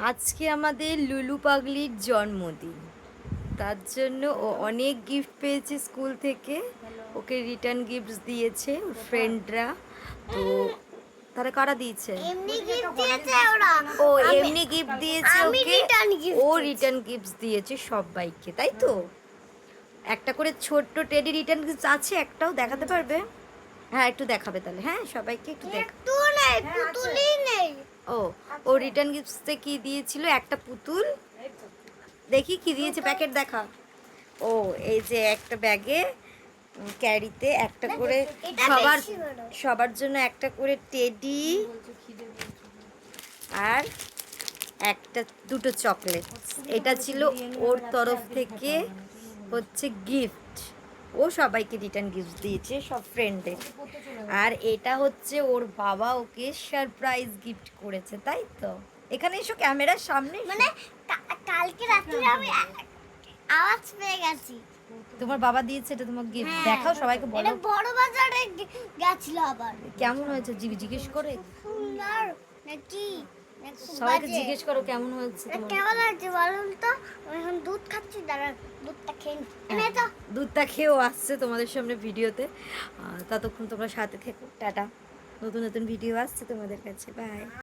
আজকে আমাদের লুলু পাগলির জন্মদিন, তার জন্য ও অনেক গিফট পেয়েছে স্কুল থেকে। ওকে রিটার্ন গিফটস দিয়েছে ওর ফ্রেন্ডরা। তো তারা কারা দিয়েছে? এমনি গিফট দিয়েছে ওরা। ও এমনি গিফট দিয়েছে আমি ওকে। রিটার্ন গিফট ও রিটার্ন গিফটস দিয়েছে সবাইকে, তাই তো? একটা করে ছোট্ট টেডি রিটার্ন গিফটস আছে, একটাও দেখাতে পারবে? হ্যাঁ, একটু দেখাবে তাহলে। হ্যাঁ, সবাইকে একটু দেখ। একটু নেই, পুতুলই নেই। ও ও রিটার্ন গিফটসে কি দিয়েছিল? একটা পুতুল। দেখি কি দিয়েছে, প্যাকেট দেখা। ও এই যে একটা ব্যাগে ক্যারিতে একটা করে এটা সবার বেশি বড়। সবার জন্য একটা করে টেডি আর একটা দুটো চকলেট। এটা ছিল ওর তরফ থেকে হচ্ছে গিফট। ও সবাইকে রিটার্ন গিফট দিয়েছে, সব ফ্রেন্ডদের। আর এটা হচ্ছে ওর বাবা ওকে সারপ্রাইজ গিফট করেছে, তাই তো? এখানে এসো, ক্যামেরার সামনে এসো। মানে কালকে রাত্রে আমি আওয়াজ পেয়ে গেছি। তোমার বাবা দিয়েছে এটা তোমাকে গিফট? হ্যাঁ। দেখাও, সবাইকে এটা বলো বড় বাজারে গেছিল আবার। কেমন হয়েছে, জিজ্ঞেস করে। সুন্দর নাকি? সবাইকে জিজ্ঞেস করো কেমন হয়েছে তোমার। কেমন হয়েছে বলুন তো? আমি এখন দুধ খাচ্ছি, দাঁড়া দুধটা খেয়ে নিই। এনে তো দুধটা খেয়েও আসছে তোমাদের সামনে ভিডিওতে। ততক্ষণ তোমরা সাথে থেকো। টাটা। নতুন নতুন ভিডিও আসছে তোমাদের কাছে। বাই।